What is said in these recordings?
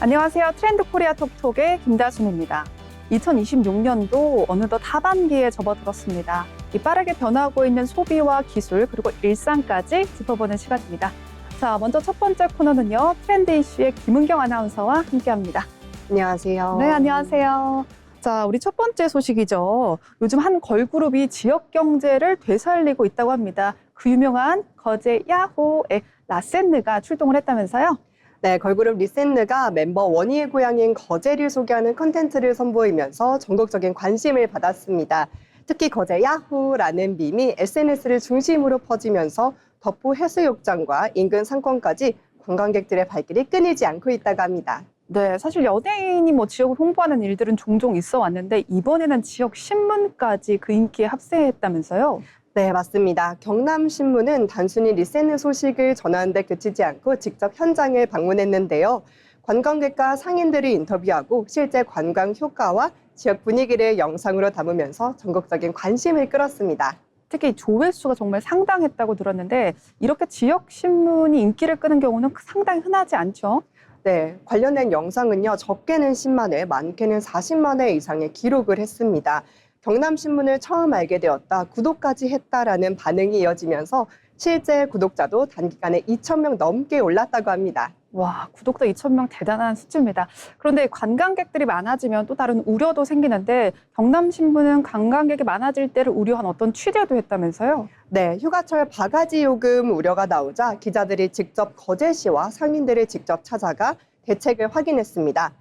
안녕하세요. 트렌드 코리아 톡톡의 김다솜입니다. 2026년도 어느덧 하반기에 접어들었습니다. 이 빠르게 변화하고 있는 소비와 기술 그리고 일상까지 짚어보는 시간입니다. 자, 먼저 첫 번째 코너는요. 트렌드 이슈의 김은경 아나운서와 함께합니다. 안녕하세요. 네, 안녕하세요. 자, 우리 첫 번째 소식이죠. 요즘 한 걸그룹이 지역 경제를 되살리고 있다고 합니다. 그 유명한 거제 야호의 라센느가 출동을 했다면서요? 네, 걸그룹 리센느가 멤버 원희의 고향인 거제를 소개하는 컨텐츠를 선보이면서 전국적인 관심을 받았습니다. 특히 거제 야호라는 밈이 SNS를 중심으로 퍼지면서 덕포 해수욕장과 인근 상권까지 관광객들의 발길이 끊이지 않고 있다고 합니다. 네, 사실 연예인이 지역을 홍보하는 일들은 종종 있어 왔는데 이번에는 지역 신문까지 그 인기에 합세했다면서요? 네, 맞습니다. 경남신문은 단순히 리센느 소식을 전하는 데 그치지 않고 직접 현장을 방문했는데요. 관광객과 상인들을 인터뷰하고 실제 관광 효과와 지역 분위기를 영상으로 담으면서 전국적인 관심을 끌었습니다. 특히 조회수가 정말 상당했다고 들었는데 이렇게 지역 신문이 인기를 끄는 경우는 상당히 흔하지 않죠? 네, 관련된 영상은요, 적게는 10만 회, 많게는 40만 회 이상의 기록을 했습니다. 경남신문을 처음 알게 되었다, 구독까지 했다라는 반응이 이어지면서 실제 구독자도 단기간에 2,000명 넘게 올랐다고 합니다. 와, 구독자 2,000명 대단한 수치입니다. 그런데 관광객들이 많아지면 또 다른 우려도 생기는데 경남신문은 관광객이 많아질 때를 우려한 어떤 취재도 했다면서요? 네, 휴가철 바가지 요금 우려가 나오자 기자들이 직접 거제시와 상인들을 직접 찾아가 대책을 확인했습니다.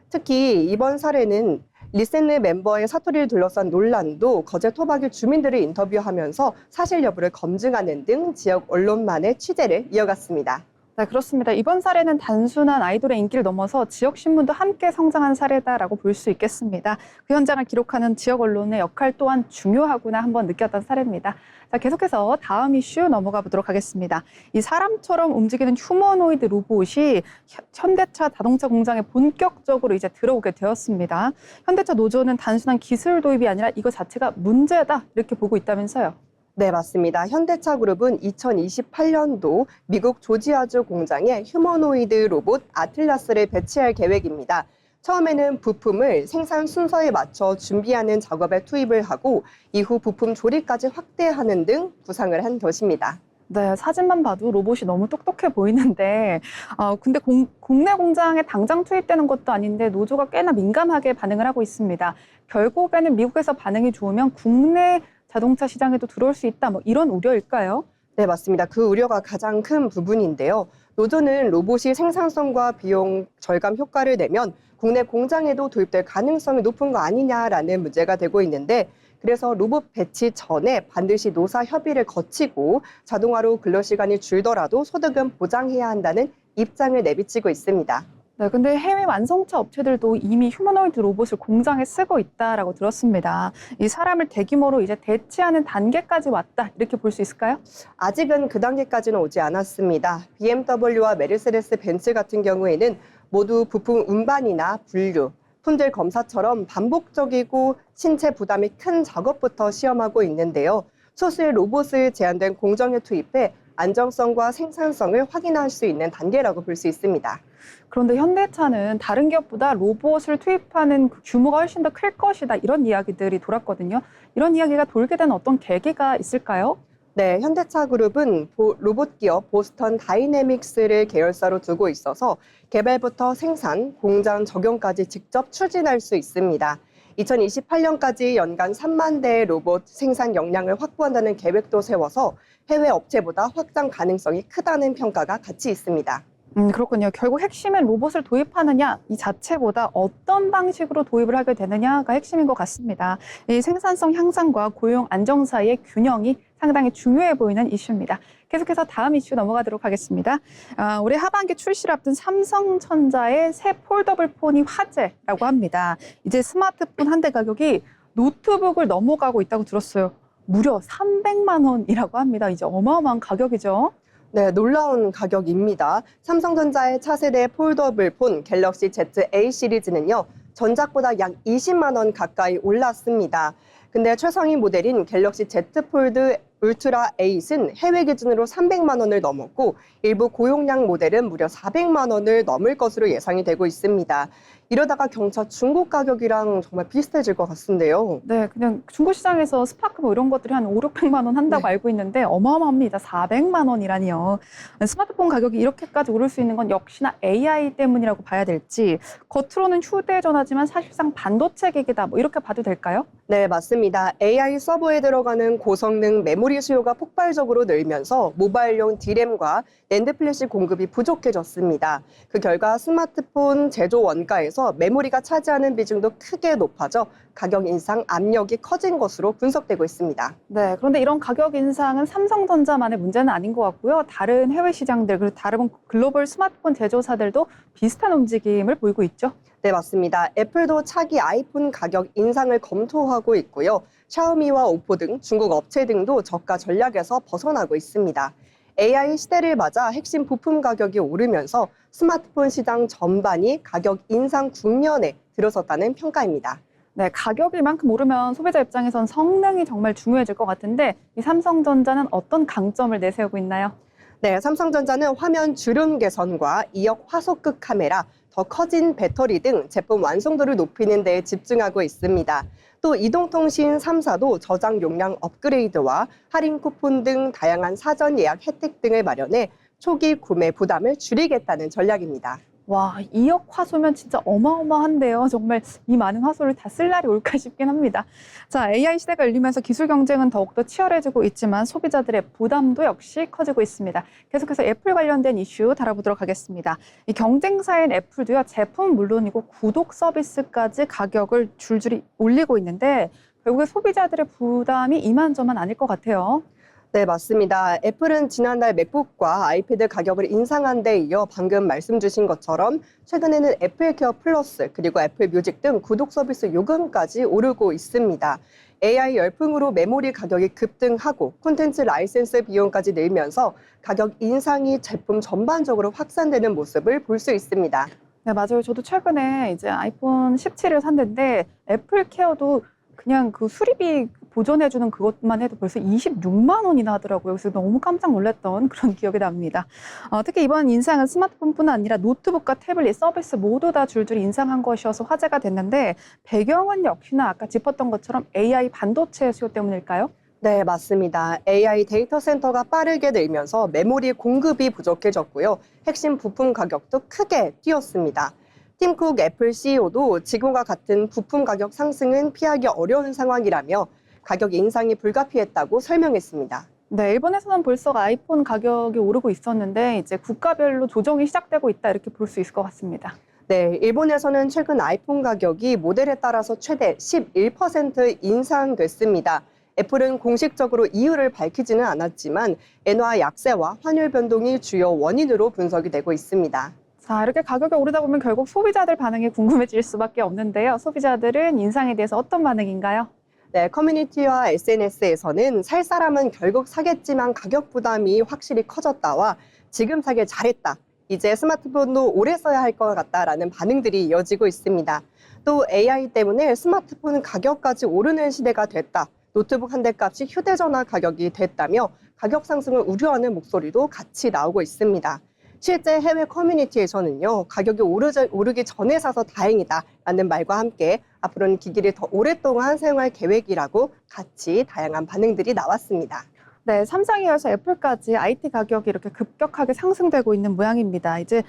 특히 이번 사례는 리센느 멤버의 사투리를 둘러싼 논란도 거제 토박이 주민들을 인터뷰하면서 사실 여부를 검증하는 등 지역 언론만의 취재를 이어갔습니다. 네, 그렇습니다. 이번 사례는 단순한 아이돌의 인기를 넘어서 지역 신문도 함께 성장한 사례다라고 볼 수 있겠습니다. 그 현장을 기록하는 지역 언론의 역할 또한 중요하구나 한번 느꼈던 사례입니다. 자, 계속해서 다음 이슈 넘어가 보도록 하겠습니다. 이 사람처럼 움직이는 휴머노이드 로봇이 현대차 자동차 공장에 본격적으로 이제 들어오게 되었습니다. 현대차 노조는 단순한 기술 도입이 아니라 이거 자체가 문제다 이렇게 보고 있다면서요. 네, 맞습니다. 현대차 그룹은 2028년도 미국 조지아주 공장에 휴머노이드 로봇 아틀라스를 배치할 계획입니다. 처음에는 부품을 생산 순서에 맞춰 준비하는 작업에 투입을 하고 이후 부품 조립까지 확대하는 등 구상을 한 것입니다. 네, 사진만 봐도 로봇이 너무 똑똑해 보이는데 근데 국내 공장에 당장 투입되는 것도 아닌데 노조가 꽤나 민감하게 반응을 하고 있습니다. 결국에는 미국에서 반응이 좋으면 국내 자동차 시장에도 들어올 수 있다, 이런 우려일까요? 네, 맞습니다. 그 우려가 가장 큰 부분인데요. 노조는 로봇이 생산성과 비용 절감 효과를 내면 국내 공장에도 도입될 가능성이 높은 거 아니냐라는 문제가 되고 있는데 그래서 로봇 배치 전에 반드시 노사 협의를 거치고 자동화로 근로시간이 줄더라도 소득은 보장해야 한다는 입장을 내비치고 있습니다. 네, 근데 해외 완성차 업체들도 이미 휴머노이드 로봇을 공장에 쓰고 있다라고 들었습니다. 이 사람을 대규모로 이제 대체하는 단계까지 왔다, 이렇게 볼 수 있을까요? 아직은 그 단계까지는 오지 않았습니다. BMW와 메르세데스 벤츠 같은 경우에는 모두 부품 운반이나 분류, 품질 검사처럼 반복적이고 신체 부담이 큰 작업부터 시험하고 있는데요. 소수의 로봇을 제한된 공정에 투입해 안정성과 생산성을 확인할 수 있는 단계라고 볼 수 있습니다. 그런데 현대차는 다른 기업보다 로봇을 투입하는 그 규모가 훨씬 더 클 것이다, 이런 이야기들이 돌았거든요. 이런 이야기가 돌게 된 어떤 계기가 있을까요? 네, 현대차 그룹은 로봇 기업 보스턴 다이내믹스를 계열사로 두고 있어서 개발부터 생산, 공장 적용까지 직접 추진할 수 있습니다. 2028년까지 연간 3만 대의 로봇 생산 역량을 확보한다는 계획도 세워서 해외 업체보다 확장 가능성이 크다는 평가가 같이 있습니다. 그렇군요. 결국 핵심은 로봇을 도입하느냐 이 자체보다 어떤 방식으로 도입을 하게 되느냐가 핵심인 것 같습니다. 이 생산성 향상과 고용 안정 사이의 균형이 상당히 중요해 보이는 이슈입니다. 계속해서 다음 이슈 넘어가도록 하겠습니다. 올해 하반기 출시를 앞둔 삼성전자의 새 폴더블 폰이 화제라고 합니다. 이제 스마트폰 한 대 가격이 노트북을 넘어가고 있다고 들었어요. 무려 300만 원이라고 합니다. 이제 어마어마한 가격이죠. 네, 놀라운 가격입니다. 삼성전자의 차세대 폴더블 폰 갤럭시 Z A 시리즈는요, 전작보다 약 20만 원 가까이 올랐습니다. 근데 최상위 모델인 갤럭시 Z 폴드 울트라 8은 해외 기준으로 300만 원을 넘었고 일부 고용량 모델은 무려 400만 원을 넘을 것으로 예상이 되고 있습니다. 이러다가 경차 중고 가격이랑 정말 비슷해질 것 같은데요. 네, 그냥 중고시장에서 스파크 뭐 이런 것들이 한 5, 600만 원 한다고 네. 알고 있는데 어마어마합니다. 400만 원이라니요. 스마트폰 가격이 이렇게까지 오를 수 있는 건 역시나 AI 때문이라고 봐야 될지, 겉으로는 휴대전화지만 사실상 반도체 기기다, 뭐 이렇게 봐도 될까요? 네, 맞습니다. AI 서버에 들어가는 고성능 메모리 수요가 폭발적으로 늘면서 모바일용 D램과 낸드 플래시 공급이 부족해졌습니다. 그 결과 스마트폰 제조 원가에서 메모리가 차지하는 비중도 크게 높아져 가격 인상 압력이 커진 것으로 분석되고 있습니다. 네, 그런데 이런 가격 인상은 삼성전자만의 문제는 아닌 것 같고요. 다른 해외 시장들, 그리고 다른 글로벌 스마트폰 제조사들도 비슷한 움직임을 보이고 있죠. 네, 맞습니다. 애플도 차기 아이폰 가격 인상을 검토하고 있고요. 샤오미와 오포 등 중국 업체 등도 저가 전략에서 벗어나고 있습니다. AI 시대를 맞아 핵심 부품 가격이 오르면서 스마트폰 시장 전반이 가격 인상 국면에 들어섰다는 평가입니다. 네, 가격이 이만큼 오르면 소비자 입장에선 성능이 정말 중요해질 것 같은데 이 삼성전자는 어떤 강점을 내세우고 있나요? 네, 삼성전자는 화면 주름 개선과 2역 화소급 카메라, 더 커진 배터리 등 제품 완성도를 높이는 데 집중하고 있습니다. 또 이동통신 3사도 저장 용량 업그레이드와 할인 쿠폰 등 다양한 사전 예약 혜택 등을 마련해 초기 구매 부담을 줄이겠다는 전략입니다. 와, 2억 화소면 진짜 어마어마한데요. 정말 이 많은 화소를 다 쓸 날이 올까 싶긴 합니다. 자, AI 시대가 열리면서 기술 경쟁은 더욱더 치열해지고 있지만 소비자들의 부담도 역시 커지고 있습니다. 계속해서 애플 관련된 이슈 다뤄보도록 하겠습니다. 이 경쟁사인 애플도요, 제품 물론이고 구독 서비스까지 가격을 줄줄이 올리고 있는데 결국에 소비자들의 부담이 이만저만 아닐 것 같아요. 네, 맞습니다. 애플은 지난달 맥북과 아이패드 가격을 인상한 데 이어 방금 말씀 주신 것처럼 최근에는 애플케어 플러스 그리고 애플 뮤직 등 구독 서비스 요금까지 오르고 있습니다. AI 열풍으로 메모리 가격이 급등하고 콘텐츠 라이센스 비용까지 늘면서 가격 인상이 제품 전반적으로 확산되는 모습을 볼 수 있습니다. 네, 맞아요. 저도 최근에 이제 아이폰 17을 샀는데 애플 케어도 그냥 그 수리비 보존해주는 그것만 해도 벌써 26만 원이나 하더라고요. 그래서 너무 깜짝 놀랐던 그런 기억이 납니다. 특히 이번 인상은 스마트폰뿐 아니라 노트북과 태블릿, 서비스 모두 다 줄줄이 인상한 것이어서 화제가 됐는데 배경은 역시나 아까 짚었던 것처럼 AI 반도체 수요 때문일까요? 네, 맞습니다. AI 데이터 센터가 빠르게 늘면서 메모리 공급이 부족해졌고요. 핵심 부품 가격도 크게 뛰었습니다. 팀 쿡 애플 CEO도 지금과 같은 부품 가격 상승은 피하기 어려운 상황이라며 가격 인상이 불가피했다고 설명했습니다. 네, 일본에서는 벌써 아이폰 가격이 오르고 있었는데 이제 국가별로 조정이 시작되고 있다 이렇게 볼 수 있을 것 같습니다. 네, 일본에서는 최근 아이폰 가격이 모델에 따라서 최대 11% 인상됐습니다. 애플은 공식적으로 이유를 밝히지는 않았지만 엔화 약세와 환율 변동이 주요 원인으로 분석이 되고 있습니다. 자, 이렇게 가격이 오르다 보면 결국 소비자들 반응이 궁금해질 수밖에 없는데요. 소비자들은 인상에 대해서 어떤 반응인가요? 네, 커뮤니티와 SNS에서는 살 사람은 결국 사겠지만 가격 부담이 확실히 커졌다와 지금 사길 잘했다. 이제 스마트폰도 오래 써야 할 것 같다라는 반응들이 이어지고 있습니다. 또 AI 때문에 스마트폰 가격까지 오르는 시대가 됐다. 노트북 한 대 값이 휴대전화 가격이 됐다며 가격 상승을 우려하는 목소리도 같이 나오고 있습니다. 실제 해외 커뮤니티에서는요, 가격이 오르기 전에 사서 다행이다라는 말과 함께 앞으로는 기기를 더 오랫동안 사용할 계획이라고 같이 다양한 반응들이 나왔습니다. 네, 삼성에 이어서 애플까지 IT 가격이 이렇게 급격하게 상승되고 있는 모양입니다. 이제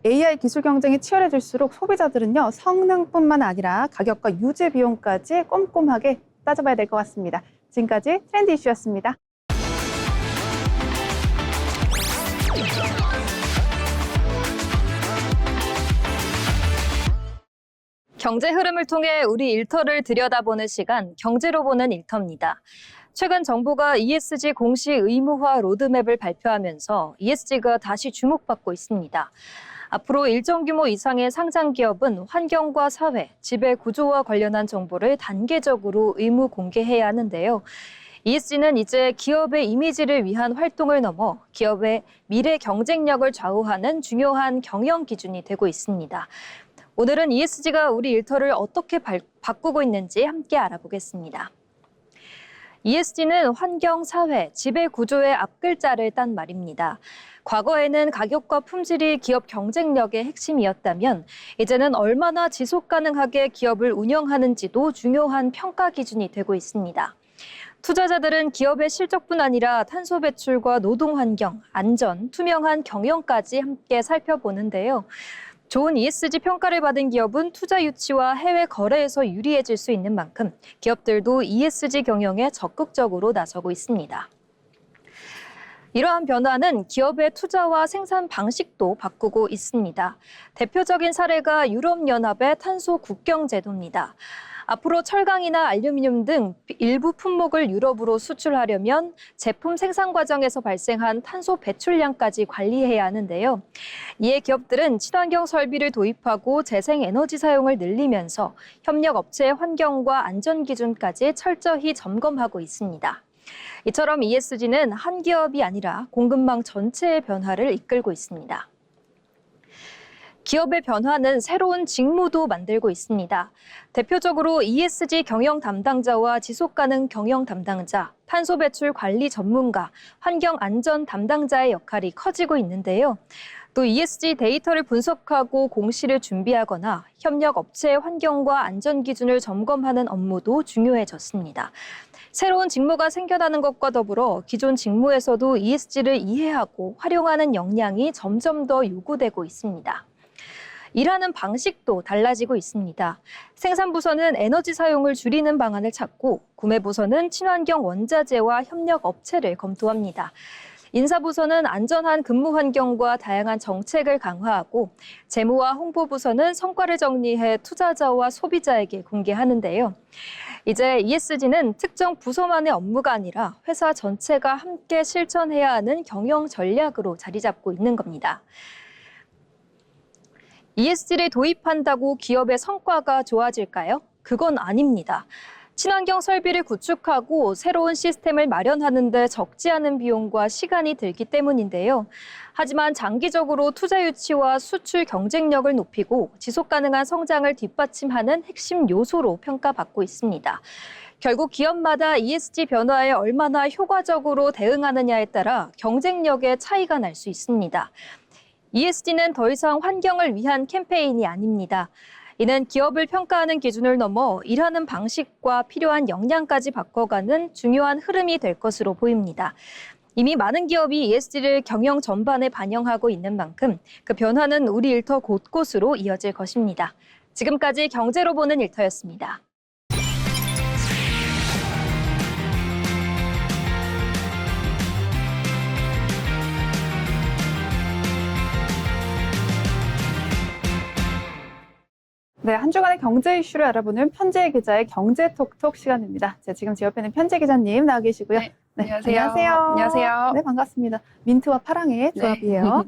AI 기술 경쟁이 치열해질수록 소비자들은요, 성능뿐만 아니라 가격과 유지 비용까지 꼼꼼하게 따져봐야 될 것 같습니다. 지금까지 트렌드 이슈였습니다. 경제 흐름을 통해 우리 일터를 들여다보는 시간, 경제로 보는 일터입니다. 최근 정부가 ESG 공시 의무화 로드맵을 발표하면서 ESG가 다시 주목받고 있습니다. 앞으로 일정 규모 이상의 상장 기업은 환경과 사회, 지배 구조와 관련한 정보를 단계적으로 의무 공개해야 하는데요. ESG는 이제 기업의 이미지를 위한 활동을 넘어 기업의 미래 경쟁력을 좌우하는 중요한 경영 기준이 되고 있습니다. 오늘은 ESG가 우리 일터를 어떻게 바꾸고 있는지 함께 알아보겠습니다. ESG는 환경, 사회, 지배 구조의 앞글자를 딴 말입니다. 과거에는 가격과 품질이 기업 경쟁력의 핵심이었다면 이제는 얼마나 지속 가능하게 기업을 운영하는지도 중요한 평가 기준이 되고 있습니다. 투자자들은 기업의 실적뿐 아니라 탄소 배출과 노동 환경, 안전, 투명한 경영까지 함께 살펴보는데요. 좋은 ESG 평가를 받은 기업은 투자 유치와 해외 거래에서 유리해질 수 있는 만큼 기업들도 ESG 경영에 적극적으로 나서고 있습니다. 이러한 변화는 기업의 투자와 생산 방식도 바꾸고 있습니다. 대표적인 사례가 유럽연합의 탄소 국경 제도입니다. 앞으로 철강이나 알루미늄 등 일부 품목을 유럽으로 수출하려면 제품 생산 과정에서 발생한 탄소 배출량까지 관리해야 하는데요. 이에 기업들은 친환경 설비를 도입하고 재생 에너지 사용을 늘리면서 협력 업체의 환경과 안전 기준까지 철저히 점검하고 있습니다. 이처럼 ESG는 한 기업이 아니라 공급망 전체의 변화를 이끌고 있습니다. 기업의 변화는 새로운 직무도 만들고 있습니다. 대표적으로 ESG 경영 담당자와 지속가능 경영 담당자, 탄소 배출 관리 전문가, 환경 안전 담당자의 역할이 커지고 있는데요. 또 ESG 데이터를 분석하고 공시를 준비하거나 협력 업체의 환경과 안전 기준을 점검하는 업무도 중요해졌습니다. 새로운 직무가 생겨나는 것과 더불어 기존 직무에서도 ESG를 이해하고 활용하는 역량이 점점 더 요구되고 있습니다. 일하는 방식도 달라지고 있습니다. 생산부서는 에너지 사용을 줄이는 방안을 찾고 구매부서는 친환경 원자재와 협력 업체를 검토합니다. 인사부서는 안전한 근무 환경과 다양한 정책을 강화하고 재무와 홍보부서는 성과를 정리해 투자자와 소비자에게 공개하는데요. 이제 ESG는 특정 부서만의 업무가 아니라 회사 전체가 함께 실천해야 하는 경영 전략으로 자리 잡고 있는 겁니다. ESG를 도입한다고 기업의 성과가 좋아질까요? 그건 아닙니다. 친환경 설비를 구축하고 새로운 시스템을 마련하는 데 적지 않은 비용과 시간이 들기 때문인데요. 하지만 장기적으로 투자 유치와 수출 경쟁력을 높이고 지속 가능한 성장을 뒷받침하는 핵심 요소로 평가받고 있습니다. 결국 기업마다 ESG 변화에 얼마나 효과적으로 대응하느냐에 따라 경쟁력의 차이가 날 수 있습니다. ESG는 더 이상 환경을 위한 캠페인이 아닙니다. 이는 기업을 평가하는 기준을 넘어 일하는 방식과 필요한 역량까지 바꿔가는 중요한 흐름이 될 것으로 보입니다. 이미 많은 기업이 ESG를 경영 전반에 반영하고 있는 만큼 그 변화는 우리 일터 곳곳으로 이어질 것입니다. 지금까지 경제로 보는 일터였습니다. 네, 한 주간의 경제 이슈를 알아보는 편재 기자의 경제 톡톡 시간입니다. 지금 제 옆에는 편재 기자님 나와 계시고요. 네, 안녕하세요. 안녕하세요. 네, 반갑습니다. 민트와 파랑의 조합이에요.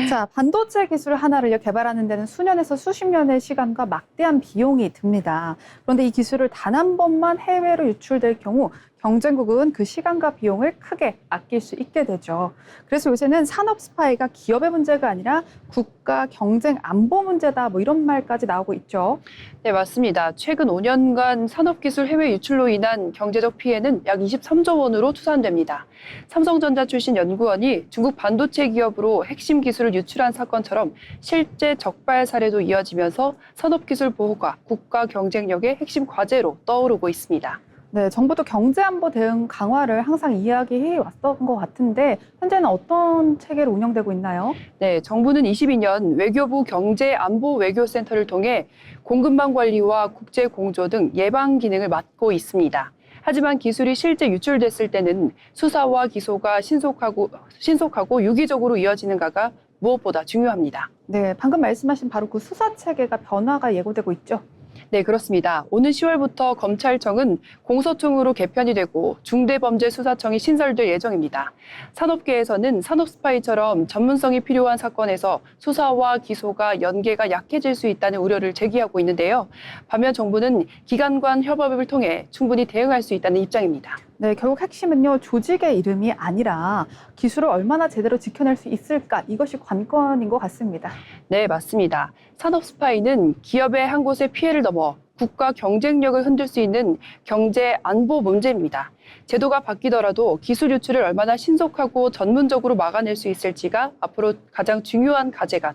자, 반도체 기술 하나를 개발하는 데는 수년에서 수십 년의 시간과 막대한 비용이 듭니다. 그런데 이 기술을 단 한 번만 해외로 유출될 경우 경쟁국은 그 시간과 비용을 크게 아낄 수 있게 되죠. 그래서 요새는 산업 스파이가 기업의 문제가 아니라 국가 경쟁 안보 문제다, 뭐 이런 말까지 나오고 있죠. 네, 맞습니다. 최근 5년간 산업기술 해외 유출로 인한 경제적 피해는 약 23조 원으로 추산됩니다. 삼성전자 출신 연구원이 중국 반도체 기업으로 핵심 기술을 유출한 사건처럼 실제 적발 사례도 이어지면서 산업기술 보호가 국가 경쟁력의 핵심 과제로 떠오르고 있습니다. 네, 정부도 경제안보 대응 강화를 항상 이야기해 왔던 것 같은데 현재는 어떤 체계로 운영되고 있나요? 네, 정부는 22년 외교부 경제안보외교센터를 통해 공급망 관리와 국제 공조 등 예방 기능을 맡고 있습니다. 하지만 기술이 실제 유출됐을 때는 수사와 기소가 신속하고 유기적으로 이어지는가가 무엇보다 중요합니다. 네, 방금 말씀하신 바로 그 수사 체계가 변화가 예고되고 있죠. 네, 그렇습니다. 오는 10월부터 검찰청은 공소청으로 개편이 되고 중대범죄수사청이 신설될 예정입니다. 산업계에서는 산업 스파이처럼 전문성이 필요한 사건에서 수사와 기소가 연계가 약해질 수 있다는 우려를 제기하고 있는데요. 반면 정부는 기관 간 협업을 통해 충분히 대응할 수 있다는 입장입니다. 네, 결국 핵심은요, 조직의 이름이 아니라 기술을 얼마나 제대로 지켜낼 수 있을까, 이것이 관건인 것 같습니다. 네, 맞습니다. 산업 스파이는 기업의 한 곳의 피해를 넘어 국가 경쟁력을 흔들 수 있는 경제 안보 문제입니다. 제도가 바뀌더라도 기술 유출을 얼마나 신속하고 전문적으로 막아낼 수 있을지가 앞으로 가장 중요한 과제가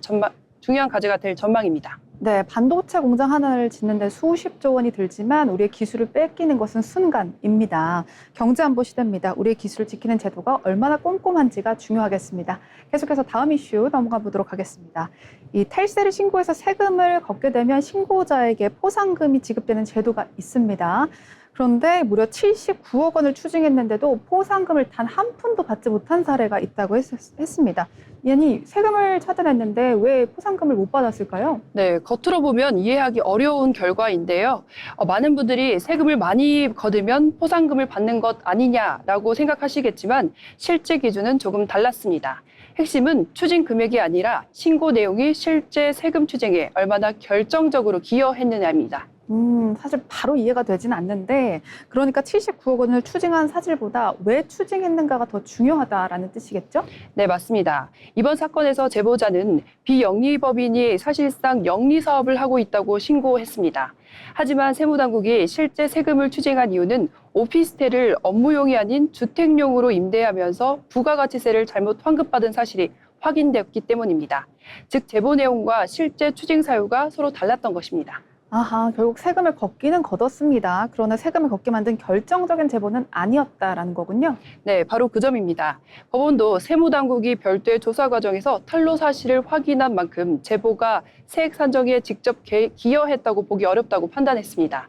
될 전망입니다. 네, 반도체 공장 하나를 짓는데 수십조 원이 들지만 우리의 기술을 뺏기는 것은 순간입니다. 경제안보 시대입니다. 우리의 기술을 지키는 제도가 얼마나 꼼꼼한지가 중요하겠습니다. 계속해서 다음 이슈 넘어가 보도록 하겠습니다. 이 탈세를 신고해서 세금을 걷게 되면 신고자에게 포상금이 지급되는 제도가 있습니다. 그런데 무려 79억 원을 추징했는데도 포상금을 단 한 푼도 받지 못한 사례가 있다고 했습니다. 아니, 세금을 차단했는데 왜 포상금을 못 받았을까요? 네, 겉으로 보면 이해하기 어려운 결과인데요. 많은 분들이 세금을 많이 거두면 포상금을 받는 것 아니냐라고 생각하시겠지만 실제 기준은 조금 달랐습니다. 핵심은 추징 금액이 아니라 신고 내용이 실제 세금 추징에 얼마나 결정적으로 기여했느냐입니다. 사실 바로 이해가 되진 않는데, 그러니까 79억 원을 추징한 사실보다 왜 추징했는가가 더 중요하다라는 뜻이겠죠? 네, 맞습니다. 이번 사건에서 제보자는 비영리법인이 사실상 영리 사업을 하고 있다고 신고했습니다. 하지만 세무당국이 실제 세금을 추징한 이유는 오피스텔을 업무용이 아닌 주택용으로 임대하면서 부가가치세를 잘못 환급받은 사실이 확인되었기 때문입니다. 즉, 제보 내용과 실제 추징 사유가 서로 달랐던 것입니다. 아하, 결국 세금을 걷기는 걷었습니다. 그러나 세금을 걷게 만든 결정적인 제보는 아니었다라는 거군요. 네, 바로 그 점입니다. 법원도 세무당국이 별도의 조사 과정에서 탄로 사실을 확인한 만큼 제보가 세액 산정에 직접 기여했다고 보기 어렵다고 판단했습니다.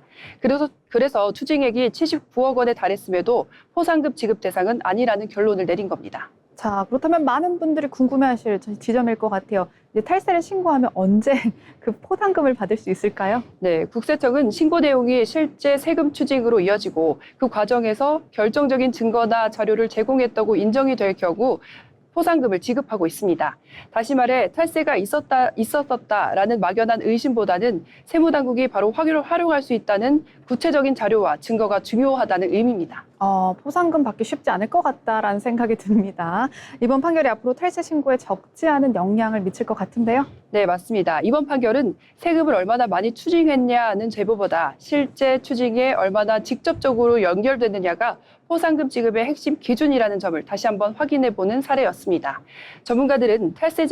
그래서 추징액이 79억 원에 달했음에도 포상금 지급 대상은 아니라는 결론을 내린 겁니다. 자, 그렇다면 많은 분들이 궁금해하실 지점일 것 같아요. 이제 탈세를 신고하면 언제 그 포상금을 받을 수 있을까요? 네, 국세청은 신고 내용이 실제 세금 추징으로 이어지고 그 과정에서 결정적인 증거나 자료를 제공했다고 인정이 될 경우 포상금을 지급하고 있습니다. 다시 말해 탈세가 있었다라는 막연한 의심보다는 세무당국이 바로 활용할 수 있다는 구체적인 자료와 증거가 중요하다는 의미입니다. 포상금 받기 쉽지 않을 것 같다라는 생각이 듭니다. 이번 판결이 앞으로 탈세 신고에 적지 않은 영향을 미칠 것 같은데요. 네, 맞습니다. 이번 판결은 세금을 얼마나 많이 추징했냐는 제보보다 실제 추징에 얼마나 직접적으로 연결되느냐가 포상금 지급의 핵심 기준이라는 점을 다시 한번 확인해보는 사례였습니다. 전문가들은 탈세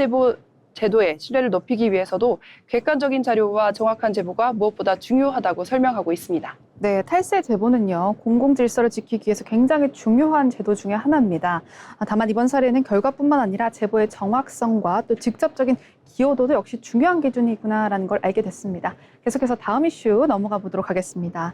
제도의 신뢰를 높이기 위해서도 객관적인 자료와 정확한 제보가 무엇보다 중요하다고 설명하고 있습니다. 네, 탈세 제보는요, 공공질서를 지키기 위해서 굉장히 중요한 제도 중에 하나입니다. 다만 이번 사례는 결과뿐만 아니라 제보의 정확성과 또 직접적인 기여도도 역시 중요한 기준이구나라는 걸 알게 됐습니다. 계속해서 다음 이슈 넘어가 보도록 하겠습니다.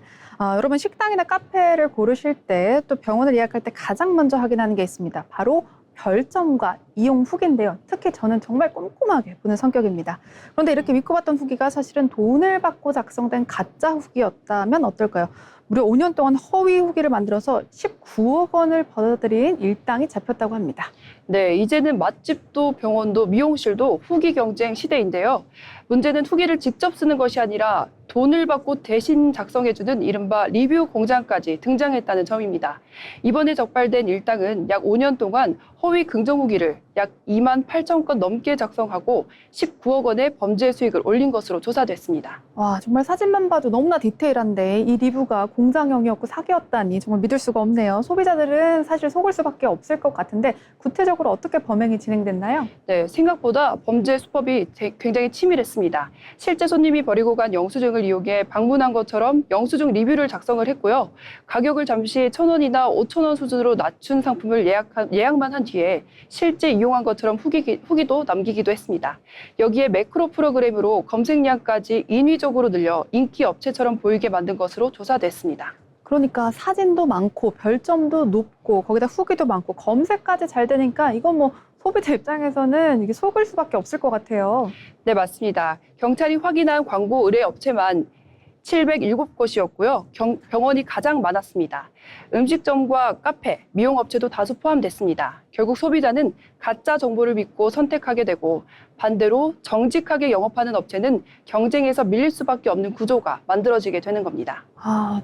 여러분, 식당이나 카페를 고르실 때 또 병원을 예약할 때 가장 먼저 확인하는 게 있습니다. 바로 별점과 이용 후기인데요. 특히 저는 정말 꼼꼼하게 보는 성격입니다. 그런데 이렇게 믿고 봤던 후기가 사실은 돈을 받고 작성된 가짜 후기였다면 어떨까요? 무려 5년 동안 허위 후기를 만들어서 19억 원을 벌어들인 일당이 잡혔다고 합니다. 네, 이제는 맛집도 병원도 미용실도 후기 경쟁 시대인데요. 문제는 후기를 직접 쓰는 것이 아니라 돈을 받고 대신 작성해주는 이른바 리뷰 공장까지 등장했다는 점입니다. 이번에 적발된 일당은 약 5년 동안 허위 긍정 후기를 약 2만 8천 건 넘게 작성하고 19억 원의 범죄 수익을 올린 것으로 조사됐습니다. 와, 정말 사진만 봐도 너무나 디테일한데 이 리뷰가 공장형이었고 사기였다니 정말 믿을 수가 없네요. 소비자들은 사실 속을 수밖에 없을 것 같은데 구체적으로 어떻게 범행이 진행됐나요? 네, 생각보다 범죄 수법이 굉장히 치밀했습니다. 실제 손님이 버리고 간 영수증을 이용해 방문한 것처럼 영수증 리뷰를 작성을 했고요. 가격을 잠시 1,000원이나 5,000원 수준으로 낮춘 상품을 예약만 한 뒤에 실제 이용한 것처럼 후기도 남기기도 했습니다. 여기에 매크로 프로그램으로 검색량까지 인위적으로 늘려 인기 업체처럼 보이게 만든 것으로 조사됐습니다. 그러니까 사진도 많고 별점도 높고 거기다 후기도 많고 검색까지 잘 되니까 이건 뭐 소비자 입장에서는 이게 속을 수밖에 없을 것 같아요. 네, 맞습니다. 경찰이 확인한 광고 의뢰 업체만 707곳이었고요. 병원이 가장 많았습니다. 음식점과 카페, 미용업체도 다수 포함됐습니다. 결국 소비자는 가짜 정보를 믿고 선택하게 되고 반대로 정직하게 영업하는 업체는 경쟁에서 밀릴 수밖에 없는 구조가 만들어지게 되는 겁니다.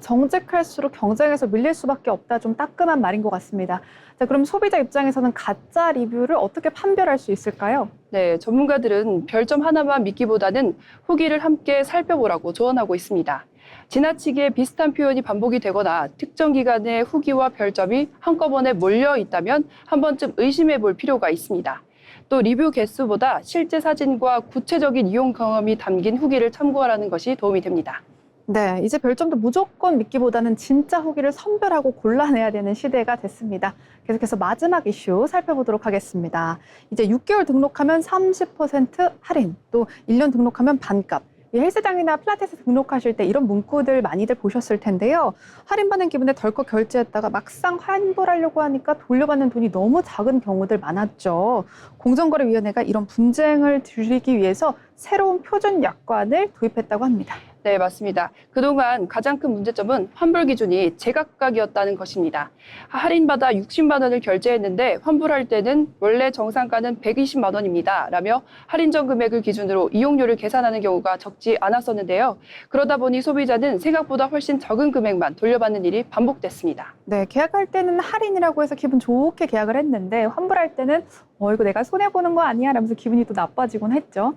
정직할수록 경쟁에서 밀릴 수밖에 없다. 좀 따끔한 말인 것 같습니다. 자, 그럼 소비자 입장에서는 가짜 리뷰를 어떻게 판별할 수 있을까요? 네, 전문가들은 별점 하나만 믿기보다는 후기를 함께 살펴보라고 조언하고 있습니다. 지나치게 비슷한 표현이 반복이 되거나 특정 기간의 후기와 별점이 한꺼번에 몰려 있다면 한 번쯤 의심해 볼 필요가 있습니다. 또 리뷰 개수보다 실제 사진과 구체적인 이용 경험이 담긴 후기를 참고하라는 것이 도움이 됩니다. 네, 이제 별점도 무조건 믿기보다는 진짜 후기를 선별하고 골라내야 되는 시대가 됐습니다. 계속해서 마지막 이슈 살펴보도록 하겠습니다. 이제 6개월 등록하면 30% 할인, 또 1년 등록하면 반값. 이 헬스장이나 필라테스 등록하실 때 이런 문구들 많이들 보셨을 텐데요. 할인받는 기분에 덜컥 결제했다가 막상 환불하려고 하니까 돌려받는 돈이 너무 작은 경우들 많았죠. 공정거래위원회가 이런 분쟁을 줄이기 위해서 새로운 표준 약관을 도입했다고 합니다. 네, 맞습니다. 그동안 가장 큰 문제점은 환불 기준이 제각각이었다는 것입니다. 할인받아 60만 원을 결제했는데 환불할 때는 원래 정상가는 120만 원입니다. 라며 할인전 금액을 기준으로 이용료를 계산하는 경우가 적지 않았었는데요. 그러다 보니 소비자는 생각보다 훨씬 적은 금액만 돌려받는 일이 반복됐습니다. 네, 계약할 때는 할인이라고 해서 기분 좋게 계약을 했는데 환불할 때는 이거 내가 손해보는 거 아니야? 라면서 기분이 또 나빠지곤 했죠.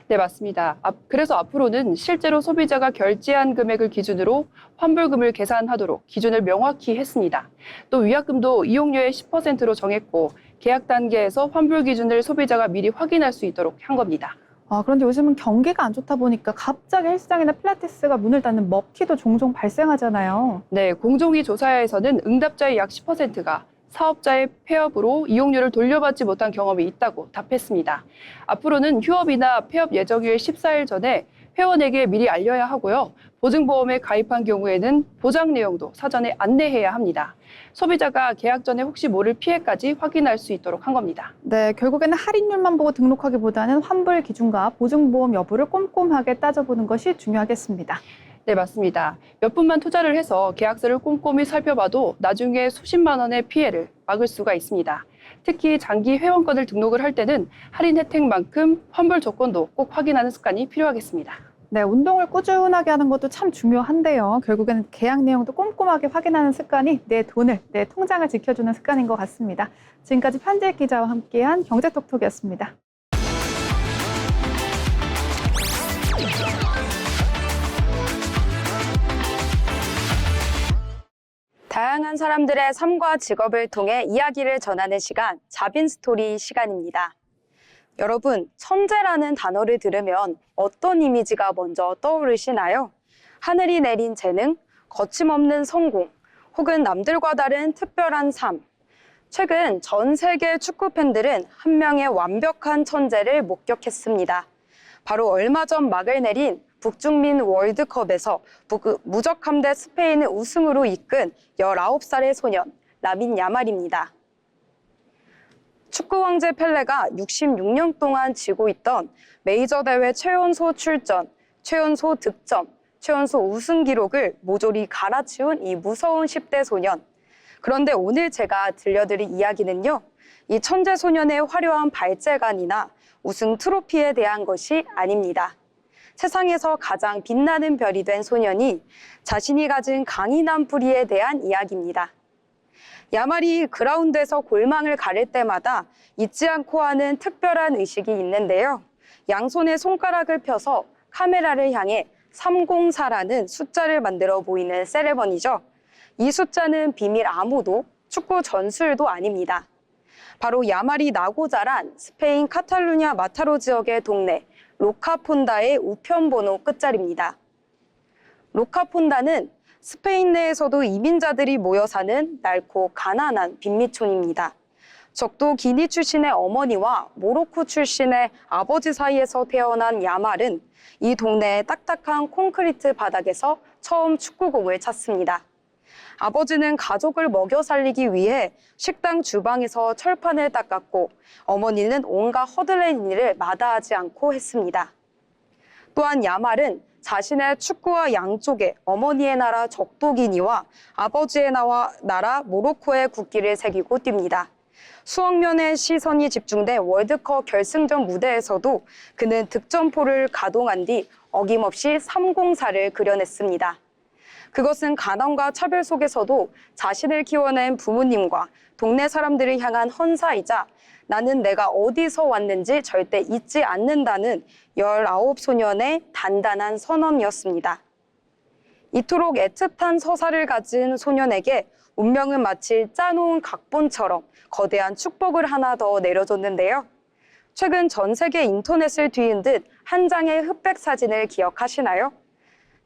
네, 맞습니다. 그래서 앞으로는 실제로 소비자가 결제한 금액을 기준으로 환불금을 계산하도록 기준을 명확히 했습니다. 또 위약금도 이용료의 10%로 정했고 계약 단계에서 환불 기준을 소비자가 미리 확인할 수 있도록 한 겁니다. 그런데 요즘은 경기가 안 좋다 보니까 갑자기 헬스장이나 필라테스가 문을 닫는 먹튀도 종종 발생하잖아요. 네, 공정위 조사에서는 응답자의 약 10%가 사업자의 폐업으로 이용료를 돌려받지 못한 경험이 있다고 답했습니다. 앞으로는 휴업이나 폐업 예정일 14일 전에 회원에게 미리 알려야 하고요. 보증보험에 가입한 경우에는 보장 내용도 사전에 안내해야 합니다. 소비자가 계약 전에 혹시 모를 피해까지 확인할 수 있도록 한 겁니다. 네, 결국에는 할인율만 보고 등록하기보다는 환불 기준과 보증보험 여부를 꼼꼼하게 따져보는 것이 중요하겠습니다. 네, 맞습니다. 몇 분만 투자를 해서 계약서를 꼼꼼히 살펴봐도 나중에 수십만 원의 피해를 막을 수가 있습니다. 특히 장기 회원권을 등록을 할 때는 할인 혜택만큼 환불 조건도 꼭 확인하는 습관이 필요하겠습니다. 네, 운동을 꾸준하게 하는 것도 참 중요한데요. 결국에는 계약 내용도 꼼꼼하게 확인하는 습관이 내 돈을, 내 통장을 지켜주는 습관인 것 같습니다. 지금까지 편지혜 기자와 함께한 경제톡톡이었습니다. 다양한 사람들의 삶과 직업을 통해 이야기를 전하는 시간, 자빈스토리 시간입니다. 여러분, 천재라는 단어를 들으면 어떤 이미지가 먼저 떠오르시나요? 하늘이 내린 재능, 거침없는 성공, 혹은 남들과 다른 특별한 삶. 최근 전 세계 축구 팬들은 한 명의 완벽한 천재를 목격했습니다. 바로 얼마 전 막을 내린 북중민 월드컵에서 무적함 대 스페인을 우승으로 이끈 19살의 소년 라민 야말입니다. 축구 왕제 펠레가 66년 동안 지고 있던 메이저 대회 최연소 출전, 최연소 득점, 최연소 우승 기록을 모조리 갈아치운 이 무서운 10대 소년. 그런데 오늘 제가 들려드릴 이야기는요, 이 천재 소년의 화려한 발재간이나 우승 트로피에 대한 것이 아닙니다. 세상에서 가장 빛나는 별이 된 소년이 자신이 가진 강인한 뿌리에 대한 이야기입니다. 야말이 그라운드에서 골망을 가를 때마다 잊지 않고 하는 특별한 의식이 있는데요. 양손에 손가락을 펴서 카메라를 향해 304라는 숫자를 만들어 보이는 세레머니죠. 이 숫자는 비밀 암호도 축구 전술도 아닙니다. 바로 야말이 나고 자란 스페인 카탈루냐 마타로 지역의 동네 로카폰다의 우편번호 끝자리입니다. 로카폰다는 스페인 내에서도 이민자들이 모여 사는 넓고 가난한 빈민촌입니다. 적도 기니 출신의 어머니와 모로코 출신의 아버지 사이에서 태어난 야말은 이 동네의 딱딱한 콘크리트 바닥에서 처음 축구공을 찼습니다. 아버지는 가족을 먹여 살리기 위해 식당 주방에서 철판을 닦았고 어머니는 온갖 허들렛 일을 마다하지 않고 했습니다. 또한 야말은 자신의 축구와 양쪽에 어머니의 나라 적도기니와 아버지의 나라 모로코의 국기를 새기고 뜁니다. 수억 명의 시선이 집중된 월드컵 결승전 무대에서도 그는 득점포를 가동한 뒤 어김없이 304를 그려냈습니다. 그것은 가난과 차별 속에서도 자신을 키워낸 부모님과 동네 사람들을 향한 헌사이자 나는 내가 어디서 왔는지 절대 잊지 않는다는 19소년의 단단한 선언이었습니다. 이토록 애틋한 서사를 가진 소년에게 운명은 마치 짜놓은 각본처럼 거대한 축복을 하나 더 내려줬는데요. 최근 전 세계 인터넷을 뒤흔 듯 한 장의 흑백 사진을 기억하시나요?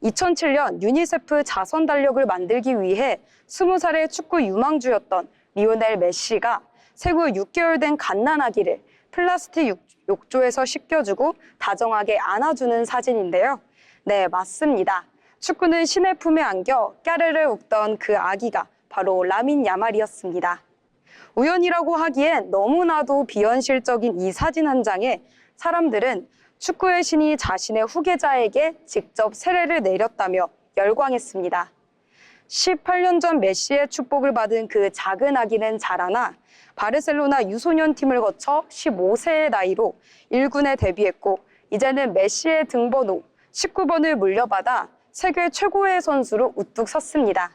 2007년 유니세프 자선 달력을 만들기 위해 20살의 축구 유망주였던 리오넬 메시가 생후 6개월 된 갓난아기를 플라스틱 욕조에서 씻겨주고 다정하게 안아주는 사진인데요. 네, 맞습니다. 축구는 신의 품에 안겨 까르르 웃던 그 아기가 바로 라민 야말이었습니다. 우연이라고 하기엔 너무나도 비현실적인 이 사진 한 장에 사람들은 축구의 신이 자신의 후계자에게 직접 세례를 내렸다며 열광했습니다. 18년 전 메시의 축복을 받은 그 작은 아기는 자라나 바르셀로나 유소년 팀을 거쳐 15세의 나이로 1군에 데뷔했고 이제는 메시의 등번호 19번을 물려받아 세계 최고의 선수로 우뚝 섰습니다.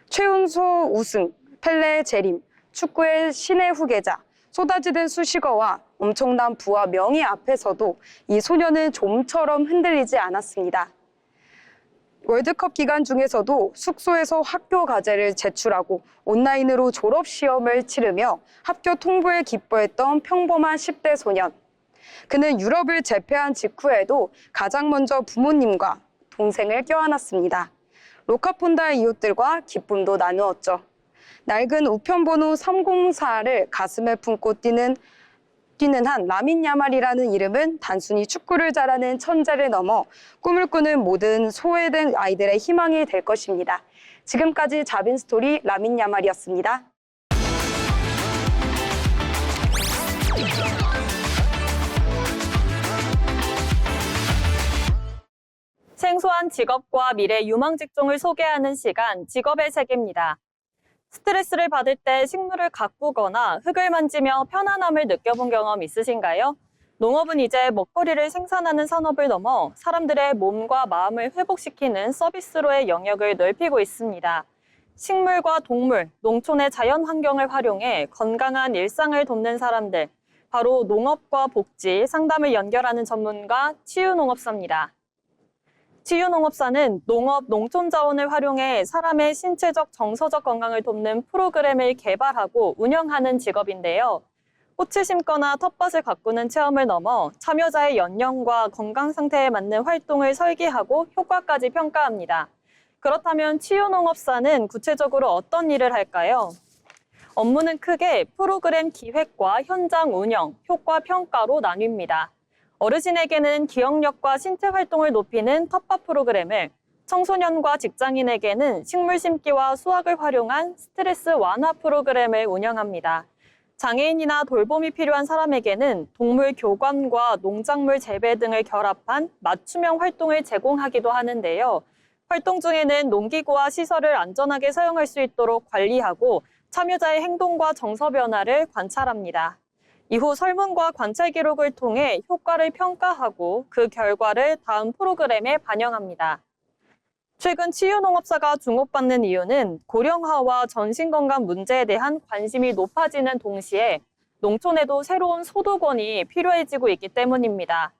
최은소 우승, 펠레의 재림, 축구의 신의 후계자, 쏟아지는 수식어와 엄청난 부와 명예 앞에서도 이 소녀는 좀처럼 흔들리지 않았습니다. 월드컵 기간 중에서도 숙소에서 학교 과제를 제출하고 온라인으로 졸업시험을 치르며 합격 통보에 기뻐했던 평범한 10대 소년. 그는 유럽을 제패한 직후에도 가장 먼저 부모님과 동생을 껴안았습니다. 로카폰다의 이웃들과 기쁨도 나누었죠. 낡은 우편번호 304를 가슴에 품고 뛰는 한 라민 야말이라는 이름은 단순히 축구를 잘하는 천재를 넘어 꿈을 꾸는 모든 소외된 아이들의 희망이 될 것입니다. 지금까지 자빈 스토리 라민 야말이었습니다. 생소한 직업과 미래 유망 직종을 소개하는 시간, 직업의 세계입니다. 스트레스를 받을 때 식물을 가꾸거나 흙을 만지며 편안함을 느껴본 경험 있으신가요? 농업은 이제 먹거리를 생산하는 산업을 넘어 사람들의 몸과 마음을 회복시키는 서비스로의 영역을 넓히고 있습니다. 식물과 동물, 농촌의 자연 환경을 활용해 건강한 일상을 돕는 사람들, 바로 농업과 복지, 상담을 연결하는 전문가 치유농업사입니다. 치유농업사는 농업, 농촌 자원을 활용해 사람의 신체적, 정서적 건강을 돕는 프로그램을 개발하고 운영하는 직업인데요. 꽃을 심거나 텃밭을 가꾸는 체험을 넘어 참여자의 연령과 건강 상태에 맞는 활동을 설계하고 효과까지 평가합니다. 그렇다면 치유농업사는 구체적으로 어떤 일을 할까요? 업무는 크게 프로그램 기획과 현장 운영, 효과 평가로 나뉩니다. 어르신에게는 기억력과 신체 활동을 높이는 텃밭 프로그램을, 청소년과 직장인에게는 식물 심기와 수확을 활용한 스트레스 완화 프로그램을 운영합니다. 장애인이나 돌봄이 필요한 사람에게는 동물 교관과 농작물 재배 등을 결합한 맞춤형 활동을 제공하기도 하는데요. 활동 중에는 농기구와 시설을 안전하게 사용할 수 있도록 관리하고 참여자의 행동과 정서 변화를 관찰합니다. 이후 설문과 관찰 기록을 통해 효과를 평가하고 그 결과를 다음 프로그램에 반영합니다. 최근 치유농업사가 주목받는 이유는 고령화와 정신건강 문제에 대한 관심이 높아지는 동시에 농촌에도 새로운 소득원이 필요해지고 있기 때문입니다.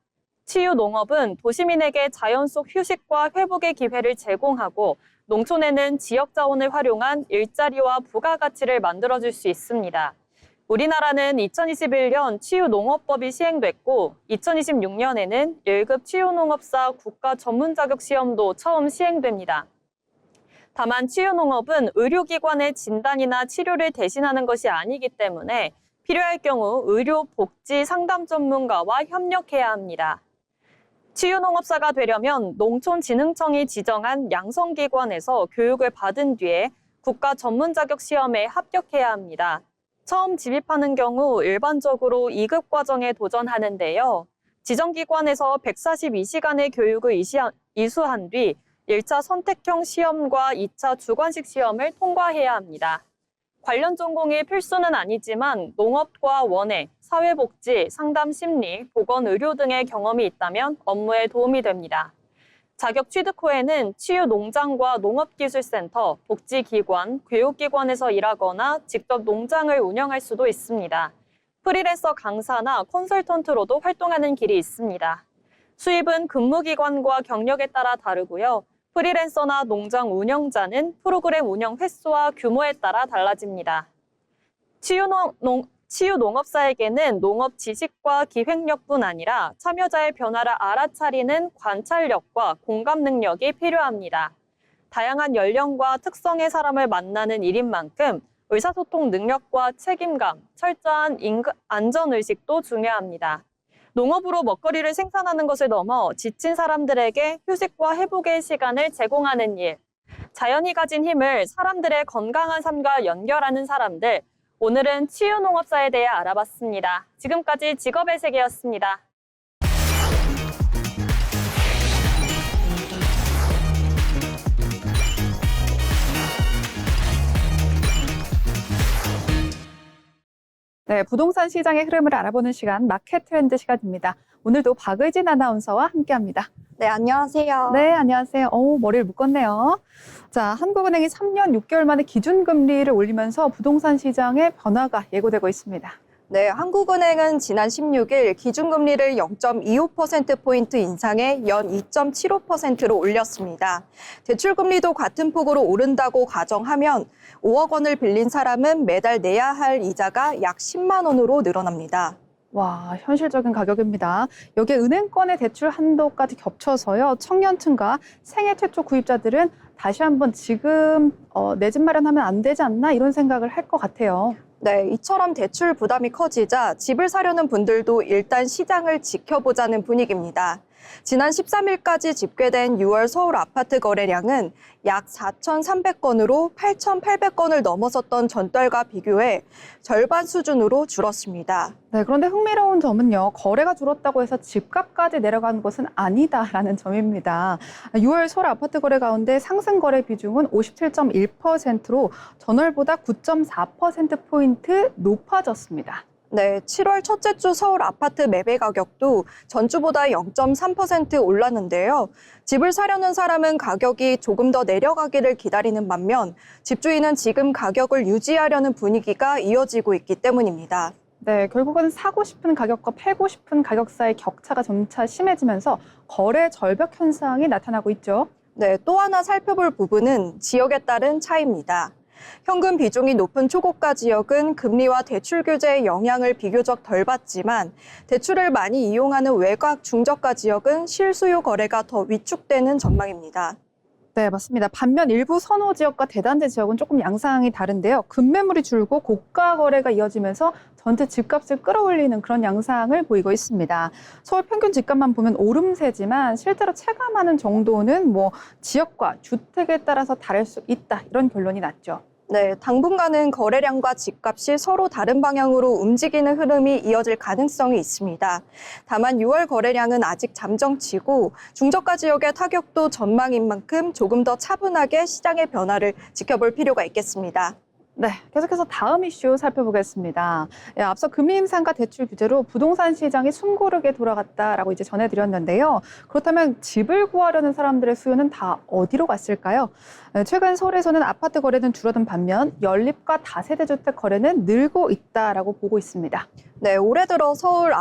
치유농업은 도시민에게 자연 속 휴식과 회복의 기회를 제공하고 농촌에는 지역 자원을 활용한 일자리와 부가가치를 만들어줄 수 있습니다. 우리나라는 2021년 치유농업법이 시행됐고 2026년에는 1급 치유농업사 국가 전문 자격 시험도 처음 시행됩니다. 다만 치유농업은 의료기관의 진단이나 치료를 대신하는 것이 아니기 때문에 필요할 경우 의료, 복지, 상담 전문가와 협력해야 합니다. 치유농업사가 되려면 농촌진흥청이 지정한 양성기관에서 교육을 받은 뒤에 국가 전문 자격 시험에 합격해야 합니다. 처음 진입하는 경우 일반적으로 2급 과정에 도전하는데요. 지정기관에서 142시간의 교육을 이수한 뒤 1차 선택형 시험과 2차 주관식 시험을 통과해야 합니다. 관련 전공이 필수는 아니지만 농업과 원예, 사회복지, 상담심리, 보건의료 등의 경험이 있다면 업무에 도움이 됩니다. 자격 취득 후에는 치유농장과 농업기술센터, 복지기관, 교육기관에서 일하거나 직접 농장을 운영할 수도 있습니다. 프리랜서 강사나 컨설턴트로도 활동하는 길이 있습니다. 수입은 근무기관과 경력에 따라 다르고요. 프리랜서나 농장 운영자는 프로그램 운영 횟수와 규모에 따라 달라집니다. 치유농업사에게는 농업 지식과 기획력뿐 아니라 참여자의 변화를 알아차리는 관찰력과 공감 능력이 필요합니다. 다양한 연령과 특성의 사람을 만나는 일인 만큼 의사소통 능력과 책임감, 철저한 안전의식도 중요합니다. 농업으로 먹거리를 생산하는 것을 넘어 지친 사람들에게 휴식과 회복의 시간을 제공하는 일, 자연이 가진 힘을 사람들의 건강한 삶과 연결하는 사람들, 오늘은 치유농업사에 대해 알아봤습니다. 지금까지 직업의 세계였습니다. 네, 부동산 시장의 흐름을 알아보는 시간, 마켓 트렌드 시간입니다. 오늘도 박의진 아나운서와 함께합니다. 네, 안녕하세요. 네, 안녕하세요. 머리를 묶었네요. 자, 한국은행이 3년 6개월 만에 기준금리를 올리면서 부동산 시장의 변화가 예고되고 있습니다. 네, 한국은행은 지난 16일 기준금리를 0.25%포인트 인상해 연 2.75%로 올렸습니다. 대출금리도 같은 폭으로 오른다고 가정하면 5억 원을 빌린 사람은 매달 내야 할 이자가 약 10만 원으로 늘어납니다. 와, 현실적인 가격입니다. 여기에 은행권의 대출 한도까지 겹쳐서요. 청년층과 생애 최초 구입자들은 다시 한번 지금 내 집 마련하면 안 되지 않나 이런 생각을 할 것 같아요. 네, 이처럼 대출 부담이 커지자 집을 사려는 분들도 일단 시장을 지켜보자는 분위기입니다. 지난 13일까지 집계된 6월 서울 아파트 거래량은 약 4,300건으로 8,800건을 넘어섰던 전달과 비교해 절반 수준으로 줄었습니다. 네, 그런데 흥미로운 점은요. 거래가 줄었다고 해서 집값까지 내려간 것은 아니다라는 점입니다. 6월 서울 아파트 거래 가운데 상승 거래 비중은 57.1%로 전월보다 9.4%포인트 높아졌습니다. 네, 7월 첫째 주 서울 아파트 매매 가격도 전주보다 0.3% 올랐는데요. 집을 사려는 사람은 가격이 조금 더 내려가기를 기다리는 반면 집주인은 지금 가격을 유지하려는 분위기가 이어지고 있기 때문입니다. 네, 결국은 사고 싶은 가격과 팔고 싶은 가격 사이 격차가 점차 심해지면서 거래 절벽 현상이 나타나고 있죠. 네, 또 하나 살펴볼 부분은 지역에 따른 차이입니다. 현금 비중이 높은 초고가 지역은 금리와 대출 규제의 영향을 비교적 덜 받지만 대출을 많이 이용하는 외곽 중저가 지역은 실수요 거래가 더 위축되는 전망입니다. 네, 맞습니다. 반면 일부 선호 지역과 대단지 지역은 조금 양상이 다른데요. 급매물이 줄고 고가 거래가 이어지면서 전체 집값을 끌어올리는 그런 양상을 보이고 있습니다. 서울 평균 집값만 보면 오름세지만 실제로 체감하는 정도는 지역과 주택에 따라서 다를 수 있다. 이런 결론이 났죠. 네, 당분간은 거래량과 집값이 서로 다른 방향으로 움직이는 흐름이 이어질 가능성이 있습니다. 다만 6월 거래량은 아직 잠정치고 중저가 지역의 타격도 전망인 만큼 조금 더 차분하게 시장의 변화를 지켜볼 필요가 있겠습니다. 네, 계속해서 다음 이슈 살펴보겠습니다. 앞서 금리 인상과 대출 규제로 부동산 시장이 숨고르게 돌아갔다라고 이제 전해드렸는데요. 그렇다면 집을 구하려는 사람들의 수요는 다 어디로 갔을까요? 최근 서울에서는 아파트 거래는 줄어든 반면 연립과 다세대 주택 거래는 늘고 있다라고 보고 있습니다. 네, 올해 들어 서울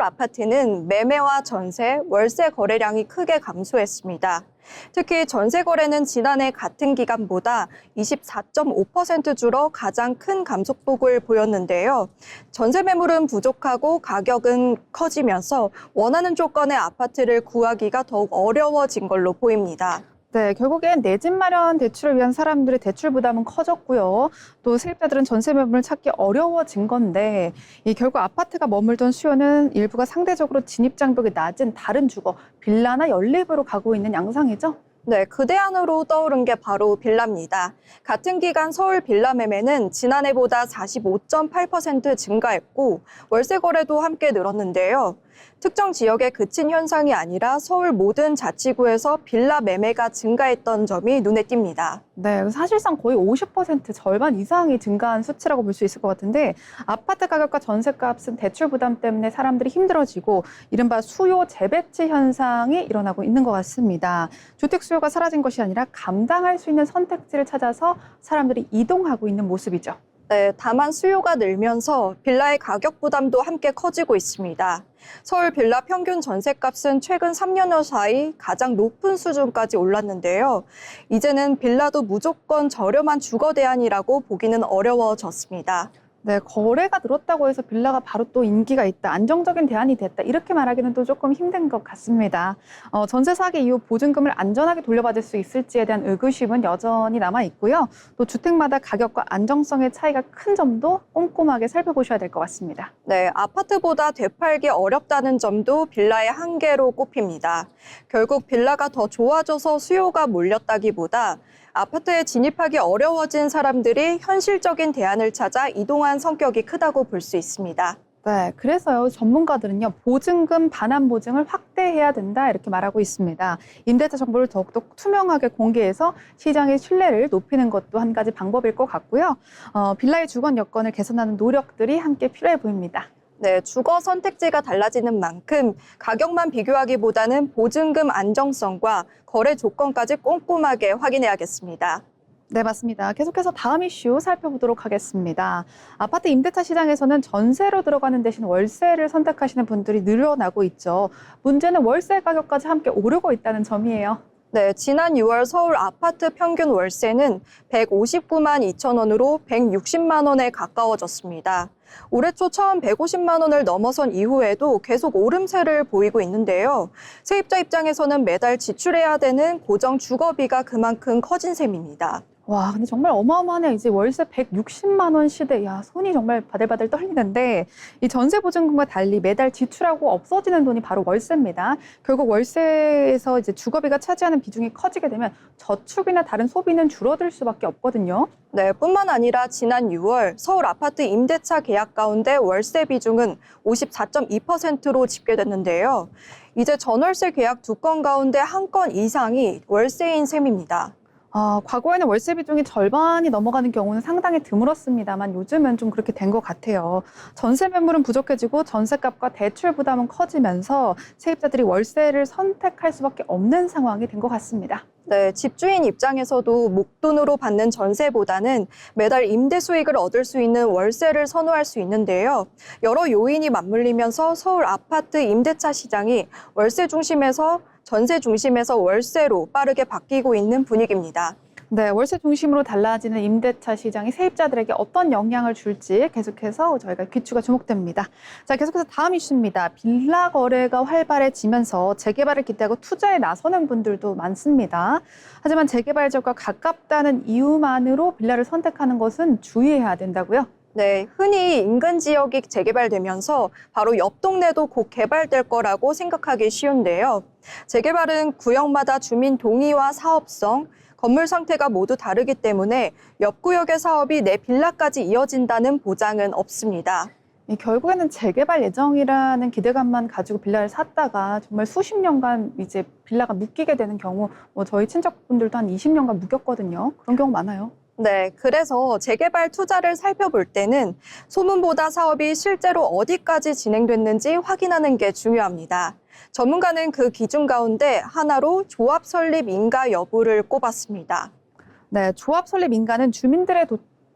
아파트는 매매와 전세, 월세 거래량이 크게 감소했습니다. 특히 전세 거래는 지난해 같은 기간보다 24.5% 줄어 가장 큰 감소폭을 보였는데요. 전세 매물은 부족하고 가격은 커지면서 원하는 조건의 아파트를 구하기가 더욱 어려워진 걸로 보입니다. 네, 결국엔 내 집 마련 대출을 위한 사람들의 대출 부담은 커졌고요. 또 세입자들은 전세 매물을 찾기 어려워진 건데 결국 아파트가 머물던 수요는 일부가 상대적으로 진입 장벽이 낮은 다른 주거, 빌라나 연립으로 가고 있는 양상이죠. 네, 그 대안으로 떠오른 게 바로 빌라입니다. 같은 기간 서울 빌라 매매는 지난해보다 45.8% 증가했고 월세 거래도 함께 늘었는데요. 특정 지역에 그친 현상이 아니라 서울 모든 자치구에서 빌라 매매가 증가했던 점이 눈에 띕니다. 네, 사실상 거의 50% 절반 이상이 증가한 수치라고 볼 수 있을 것 같은데 아파트 가격과 전세값은 대출 부담 때문에 사람들이 힘들어지고 이른바 수요 재배치 현상이 일어나고 있는 것 같습니다. 주택 수요가 사라진 것이 아니라 감당할 수 있는 선택지를 찾아서 사람들이 이동하고 있는 모습이죠. 네, 다만 수요가 늘면서 빌라의 가격 부담도 함께 커지고 있습니다. 서울 빌라 평균 전셋값은 최근 3년여 사이 가장 높은 수준까지 올랐는데요. 이제는 빌라도 무조건 저렴한 주거 대안이라고 보기는 어려워졌습니다. 네, 거래가 늘었다고 해서 빌라가 바로 또 인기가 있다, 안정적인 대안이 됐다 이렇게 말하기는 또 조금 힘든 것 같습니다. 전세 사기 이후 보증금을 안전하게 돌려받을 수 있을지에 대한 의구심은 여전히 남아 있고요. 또 주택마다 가격과 안정성의 차이가 큰 점도 꼼꼼하게 살펴보셔야 될 것 같습니다. 네, 아파트보다 되팔기 어렵다는 점도 빌라의 한계로 꼽힙니다. 결국 빌라가 더 좋아져서 수요가 몰렸다기보다 아파트에 진입하기 어려워진 사람들이 현실적인 대안을 찾아 이동한 성격이 크다고 볼 수 있습니다. 네, 그래서요 전문가들은요 보증금 반환 보증을 확대해야 된다 이렇게 말하고 있습니다. 임대차 정보를 더욱더 투명하게 공개해서 시장의 신뢰를 높이는 것도 한 가지 방법일 것 같고요. 빌라의 주거 여건을 개선하는 노력들이 함께 필요해 보입니다. 네, 주거 선택지가 달라지는 만큼 가격만 비교하기보다는 보증금 안정성과 거래 조건까지 꼼꼼하게 확인해야겠습니다. 네, 맞습니다. 계속해서 다음 이슈 살펴보도록 하겠습니다. 아파트 임대차 시장에서는 전세로 들어가는 대신 월세를 선택하시는 분들이 늘어나고 있죠. 문제는 월세 가격까지 함께 오르고 있다는 점이에요. 네, 지난 6월 서울 아파트 평균 월세는 159만 2천 원으로 160만 원에 가까워졌습니다. 올해 초 처음 150만 원을 넘어선 이후에도 계속 오름세를 보이고 있는데요. 세입자 입장에서는 매달 지출해야 되는 고정 주거비가 그만큼 커진 셈입니다. 와, 근데 정말 어마어마하네요. 이제 월세 160만 원 시대. 야, 손이 정말 바들바들 떨리는데 이 전세 보증금과 달리 매달 지출하고 없어지는 돈이 바로 월세입니다. 결국 월세에서 이제 주거비가 차지하는 비중이 커지게 되면 저축이나 다른 소비는 줄어들 수밖에 없거든요. 네, 뿐만 아니라 지난 6월 서울 아파트 임대차 계약 가운데 월세 비중은 54.2%로 집계됐는데요. 이제 전월세 계약 2건 가운데 1건 이상이 월세인 셈입니다. 과거에는 월세 비중이 절반이 넘어가는 경우는 상당히 드물었습니다만 요즘은 좀 그렇게 된 것 같아요. 전세 매물은 부족해지고 전세값과 대출 부담은 커지면서 세입자들이 월세를 선택할 수밖에 없는 상황이 된 것 같습니다. 네, 집주인 입장에서도 목돈으로 받는 전세보다는 매달 임대 수익을 얻을 수 있는 월세를 선호할 수 있는데요. 여러 요인이 맞물리면서 서울 아파트 임대차 시장이 월세 중심에서 전세 중심에서 월세로 빠르게 바뀌고 있는 분위기입니다. 네, 월세 중심으로 달라지는 임대차 시장이 세입자들에게 어떤 영향을 줄지 계속해서 저희가 귀추가 주목됩니다. 자, 계속해서 다음 이슈입니다. 빌라 거래가 활발해지면서 재개발을 기대하고 투자에 나서는 분들도 많습니다. 하지만 재개발 지역과 가깝다는 이유만으로 빌라를 선택하는 것은 주의해야 된다고요? 네, 흔히 인근 지역이 재개발되면서 바로 옆 동네도 곧 개발될 거라고 생각하기 쉬운데요. 재개발은 구역마다 주민 동의와 사업성, 건물 상태가 모두 다르기 때문에 옆 구역의 사업이 내 빌라까지 이어진다는 보장은 없습니다. 결국에는 재개발 예정이라는 기대감만 가지고 빌라를 샀다가 정말 수십 년간 이제 빌라가 묶이게 되는 경우, 저희 친척분들도 한 20년간 묶였거든요. 그런 경우 많아요. 네, 그래서 재개발 투자를 살펴볼 때는 소문보다 사업이 실제로 어디까지 진행됐는지 확인하는 게 중요합니다. 전문가는 그 기준 가운데 하나로 조합 설립 인가 여부를 꼽았습니다. 네, 조합 설립 인가는 주민들의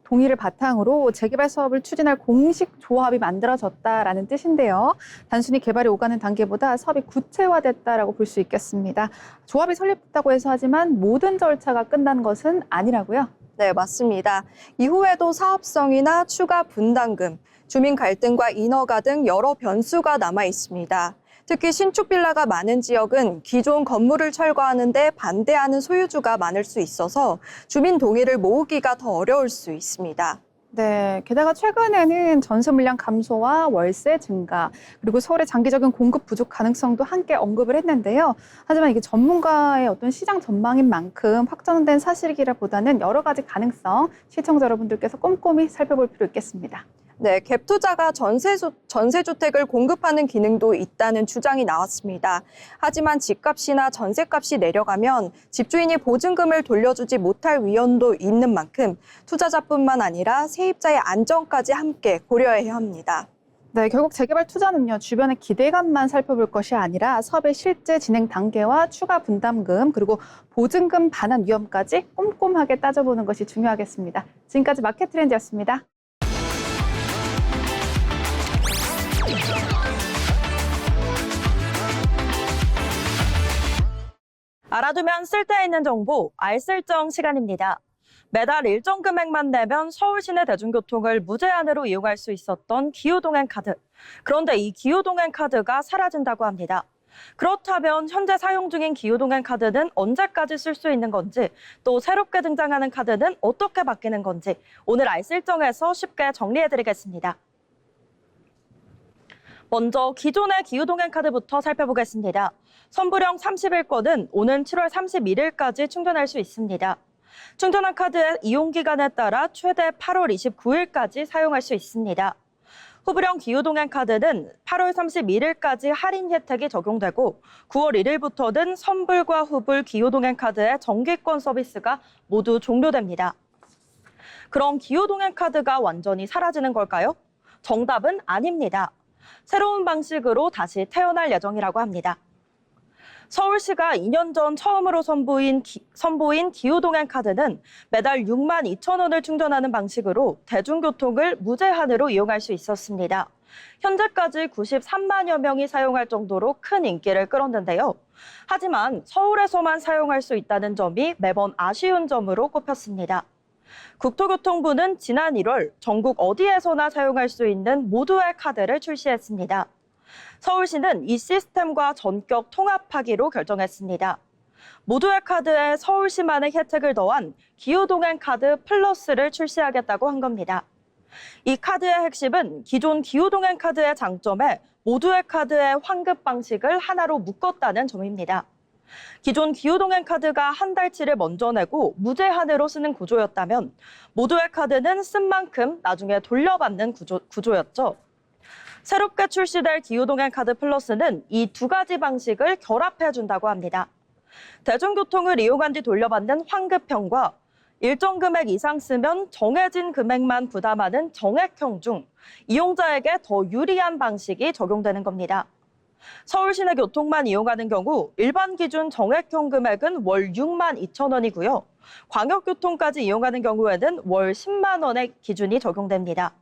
동의를 바탕으로 재개발 사업을 추진할 공식 조합이 만들어졌다라는 뜻인데요. 단순히 개발이 오가는 단계보다 사업이 구체화됐다라고 볼 수 있겠습니다. 조합이 설립됐다고 해서 하지만 모든 절차가 끝난 것은 아니라고요. 네, 맞습니다. 이후에도 사업성이나 추가 분담금, 주민 갈등과 인허가 등 여러 변수가 남아 있습니다. 특히 신축 빌라가 많은 지역은 기존 건물을 철거하는데 반대하는 소유주가 많을 수 있어서 주민 동의를 모으기가 더 어려울 수 있습니다. 네, 게다가 최근에는 전세 물량 감소와 월세 증가, 그리고 서울의 장기적인 공급 부족 가능성도 함께 언급을 했는데요. 하지만 이게 전문가의 어떤 시장 전망인 만큼 확정된 사실이라보다는 여러 가지 가능성, 시청자 여러분들께서 꼼꼼히 살펴볼 필요 있겠습니다. 네, 갭 투자가 전세주택을 공급하는 기능도 있다는 주장이 나왔습니다. 하지만 집값이나 전세값이 내려가면 집주인이 보증금을 돌려주지 못할 위험도 있는 만큼 투자자뿐만 아니라 세입자의 안전까지 함께 고려해야 합니다. 네, 결국 재개발 투자는요, 주변의 기대감만 살펴볼 것이 아니라 사업의 실제 진행 단계와 추가 분담금, 그리고 보증금 반환 위험까지 꼼꼼하게 따져보는 것이 중요하겠습니다. 지금까지 마켓 트렌드였습니다. 알아두면 쓸데있는 정보, 알쓸정 시간입니다. 매달 일정 금액만 내면 서울 시내 대중교통을 무제한으로 이용할 수 있었던 기후동행 카드. 그런데 이 기후동행 카드가 사라진다고 합니다. 그렇다면 현재 사용 중인 기후동행 카드는 언제까지 쓸 수 있는 건지, 또 새롭게 등장하는 카드는 어떻게 바뀌는 건지 오늘 알쓸정에서 쉽게 정리해드리겠습니다. 먼저 기존의 기후동행 카드부터 살펴보겠습니다. 선불형 30일권은 오는 7월 31일까지 충전할 수 있습니다. 충전한 카드의 이용기간에 따라 최대 8월 29일까지 사용할 수 있습니다. 후불형 기후동행 카드는 8월 31일까지 할인 혜택이 적용되고 9월 1일부터는 선불과 후불 기후동행 카드의 정기권 서비스가 모두 종료됩니다. 그럼 기후동행 카드가 완전히 사라지는 걸까요? 정답은 아닙니다. 새로운 방식으로 다시 태어날 예정이라고 합니다. 서울시가 2년 전 처음으로 선보인 기후동행 카드는 매달 6만 2천 원을 충전하는 방식으로 대중교통을 무제한으로 이용할 수 있었습니다. 현재까지 93만여 명이 사용할 정도로 큰 인기를 끌었는데요. 하지만 서울에서만 사용할 수 있다는 점이 매번 아쉬운 점으로 꼽혔습니다. 국토교통부는 지난 1월 전국 어디에서나 사용할 수 있는 모두의 카드를 출시했습니다. 서울시는 이 시스템과 전격 통합하기로 결정했습니다. 모두의 카드에 서울시만의 혜택을 더한 기후동행 카드 플러스를 출시하겠다고 한 겁니다. 이 카드의 핵심은 기존 기후동행 카드의 장점에 모두의 카드의 환급 방식을 하나로 묶었다는 점입니다. 기존 기후동행 카드가 한 달치를 먼저 내고 무제한으로 쓰는 구조였다면 모두의 카드는 쓴 만큼 나중에 돌려받는 구조였죠. 새롭게 출시될 기후동행 카드 플러스는 이 두 가지 방식을 결합해준다고 합니다. 대중교통을 이용한 뒤 돌려받는 환급형과 일정 금액 이상 쓰면 정해진 금액만 부담하는 정액형 중 이용자에게 더 유리한 방식이 적용되는 겁니다. 서울 시내 교통만 이용하는 경우 일반 기준 정액형 금액은 월 6만 2천 원이고요. 광역교통까지 이용하는 경우에는 월 10만 원의 기준이 적용됩니다.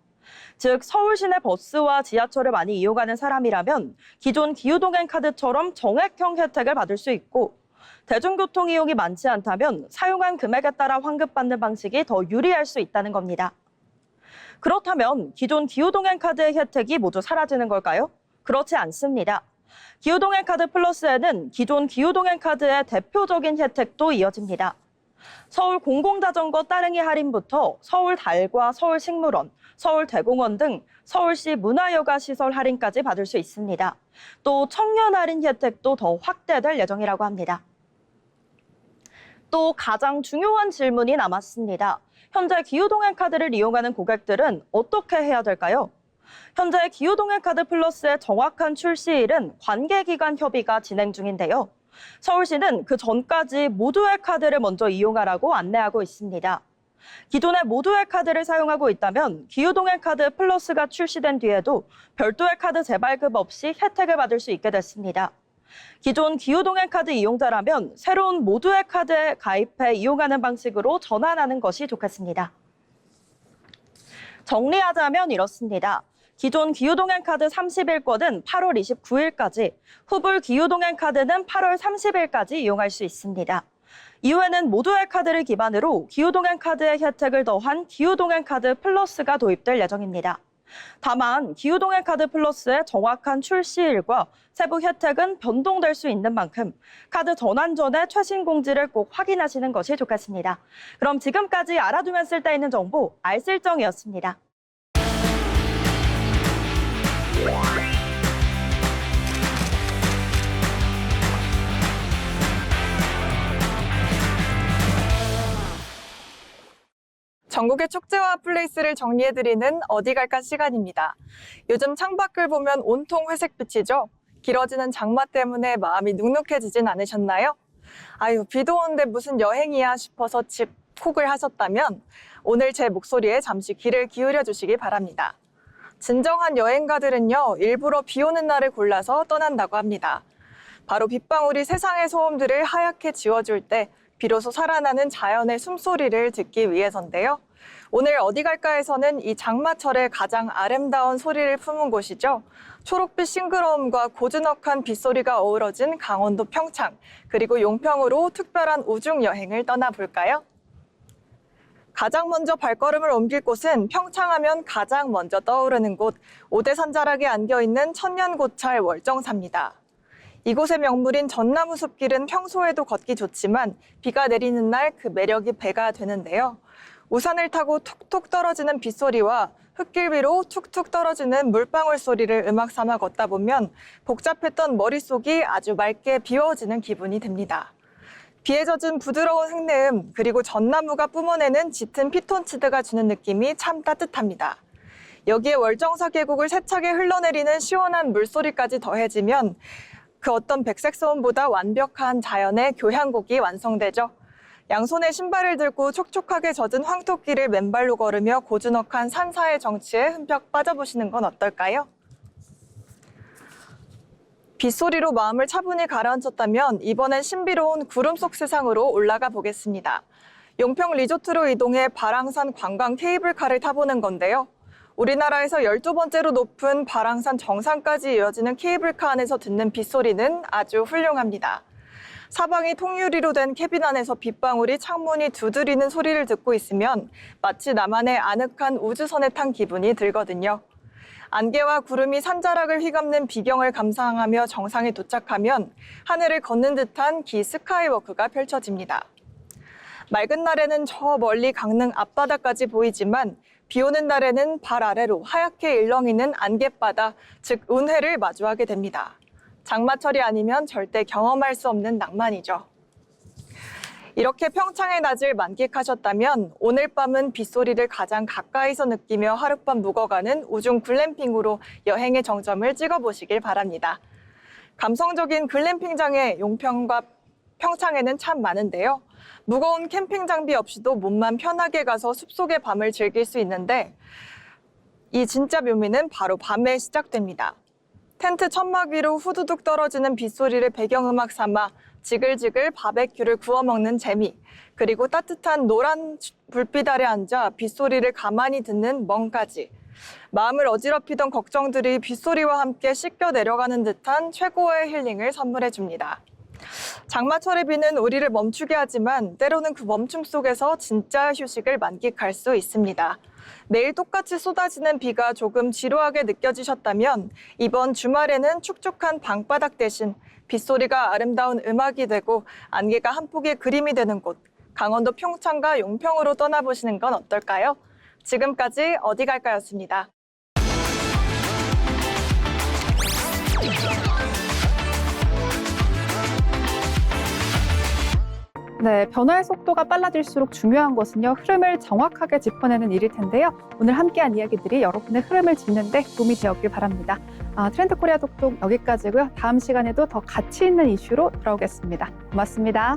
즉 서울 시내 버스와 지하철을 많이 이용하는 사람이라면 기존 기후동행 카드처럼 정액형 혜택을 받을 수 있고 대중교통 이용이 많지 않다면 사용한 금액에 따라 환급받는 방식이 더 유리할 수 있다는 겁니다. 그렇다면 기존 기후동행 카드의 혜택이 모두 사라지는 걸까요? 그렇지 않습니다. 기후동행 카드 플러스에는 기존 기후동행 카드의 대표적인 혜택도 이어집니다. 서울 공공자전거 따릉이 할인부터 서울 달과 서울 식물원, 서울 대공원 등 서울시 문화여가 시설 할인까지 받을 수 있습니다. 또 청년 할인 혜택도 더 확대될 예정이라고 합니다. 또 가장 중요한 질문이 남았습니다. 현재 기후동행 카드를 이용하는 고객들은 어떻게 해야 될까요? 현재 기후동행 카드 플러스의 정확한 출시일은 관계기관 협의가 진행 중인데요. 서울시는 그 전까지 모두의 카드를 먼저 이용하라고 안내하고 있습니다. 기존의 모두의 카드를 사용하고 있다면 기후동행 카드 플러스가 출시된 뒤에도 별도의 카드 재발급 없이 혜택을 받을 수 있게 됐습니다. 기존 기후동행 카드 이용자라면 새로운 모두의 카드에 가입해 이용하는 방식으로 전환하는 것이 좋겠습니다. 정리하자면 이렇습니다. 기존 기후동행 카드 30일권은 8월 29일까지, 후불 기후동행 카드는 8월 30일까지 이용할 수 있습니다. 이후에는 모두의 카드를 기반으로 기후동행 카드의 혜택을 더한 기후동행 카드 플러스가 도입될 예정입니다. 다만 기후동행 카드 플러스의 정확한 출시일과 세부 혜택은 변동될 수 있는 만큼 카드 전환 전에 최신 공지를 꼭 확인하시는 것이 좋겠습니다. 그럼 지금까지 알아두면 쓸데있는 정보 알쓸정이었습니다. 전국의 축제와 플레이스를 정리해드리는 어디 갈까 시간입니다. 요즘 창밖을 보면 온통 회색빛이죠. 길어지는 장마 때문에 마음이 눅눅해지진 않으셨나요? 아유, 비도 오는데 무슨 여행이야 싶어서 집콕을 하셨다면 오늘 제 목소리에 잠시 귀를 기울여 주시기 바랍니다. 진정한 여행가들은요, 일부러 비 오는 날을 골라서 떠난다고 합니다. 바로 빗방울이 세상의 소음들을 하얗게 지워줄 때 비로소 살아나는 자연의 숨소리를 듣기 위해서인데요. 오늘 어디 갈까에서는 이 장마철의 가장 아름다운 소리를 품은 곳이죠. 초록빛 싱그러움과 고즈넉한 빗소리가 어우러진 강원도 평창, 그리고 용평으로 특별한 우중 여행을 떠나볼까요? 가장 먼저 발걸음을 옮길 곳은 평창하면 가장 먼저 떠오르는 곳, 오대산자락에 안겨있는 천년고찰 월정사입니다. 이곳의 명물인 전나무 숲길은 평소에도 걷기 좋지만 비가 내리는 날 그 매력이 배가 되는데요. 우산을 타고 툭툭 떨어지는 빗소리와 흙길 위로 툭툭 떨어지는 물방울 소리를 음악 삼아 걷다 보면 복잡했던 머릿속이 아주 맑게 비워지는 기분이 듭니다. 비에 젖은 부드러운 흙내음, 그리고 전나무가 뿜어내는 짙은 피톤치드가 주는 느낌이 참 따뜻합니다. 여기에 월정사 계곡을 세차게 흘러내리는 시원한 물소리까지 더해지면 그 어떤 백색 소음보다 완벽한 자연의 교향곡이 완성되죠. 양손에 신발을 들고 촉촉하게 젖은 황토길을 맨발로 걸으며 고즈넉한 산사의 정취에 흠뻑 빠져보시는 건 어떨까요? 빗소리로 마음을 차분히 가라앉혔다면 이번엔 신비로운 구름 속 세상으로 올라가 보겠습니다. 용평 리조트로 이동해 발왕산 관광 케이블카를 타보는 건데요. 우리나라에서 12번째로 높은 발왕산 정상까지 이어지는 케이블카 안에서 듣는 빗소리는 아주 훌륭합니다. 사방이 통유리로 된 캐빈 안에서 빗방울이 창문이 두드리는 소리를 듣고 있으면 마치 나만의 아늑한 우주선에 탄 기분이 들거든요. 안개와 구름이 산자락을 휘감는 비경을 감상하며 정상에 도착하면 하늘을 걷는 듯한 기 스카이워크가 펼쳐집니다. 맑은 날에는 저 멀리 강릉 앞바다까지 보이지만 비 오는 날에는 발 아래로 하얗게 일렁이는 안갯바다, 즉 운해를 마주하게 됩니다. 장마철이 아니면 절대 경험할 수 없는 낭만이죠. 이렇게 평창의 낮을 만끽하셨다면 오늘 밤은 빗소리를 가장 가까이서 느끼며 하룻밤 묵어가는 우중 글램핑으로 여행의 정점을 찍어보시길 바랍니다. 감성적인 글램핑장의 용평과 평창에는 참 많은데요. 무거운 캠핑 장비 없이도 몸만 편하게 가서 숲속의 밤을 즐길 수 있는데 이 진짜 묘미는 바로 밤에 시작됩니다. 텐트 천막 위로 후두둑 떨어지는 빗소리를 배경음악 삼아 지글지글 바베큐를 구워 먹는 재미, 그리고 따뜻한 노란 불빛 아래 앉아 빗소리를 가만히 듣는 멍까지. 마음을 어지럽히던 걱정들이 빗소리와 함께 씻겨 내려가는 듯한 최고의 힐링을 선물해 줍니다. 장마철의 비는 우리를 멈추게 하지만 때로는 그 멈춤 속에서 진짜 휴식을 만끽할 수 있습니다. 매일 똑같이 쏟아지는 비가 조금 지루하게 느껴지셨다면 이번 주말에는 축축한 방바닥 대신 빗소리가 아름다운 음악이 되고 안개가 한 폭의 그림이 되는 곳, 강원도 평창과 용평으로 떠나보시는 건 어떨까요? 지금까지 어디 갈까였습니다. 네, 변화의 속도가 빨라질수록 중요한 것은요, 흐름을 정확하게 짚어내는 일일 텐데요. 오늘 함께한 이야기들이 여러분의 흐름을 짚는 데 도움이 되었길 바랍니다. 트렌드 코리아 독독 여기까지고요. 다음 시간에도 더 가치 있는 이슈로 돌아오겠습니다. 고맙습니다.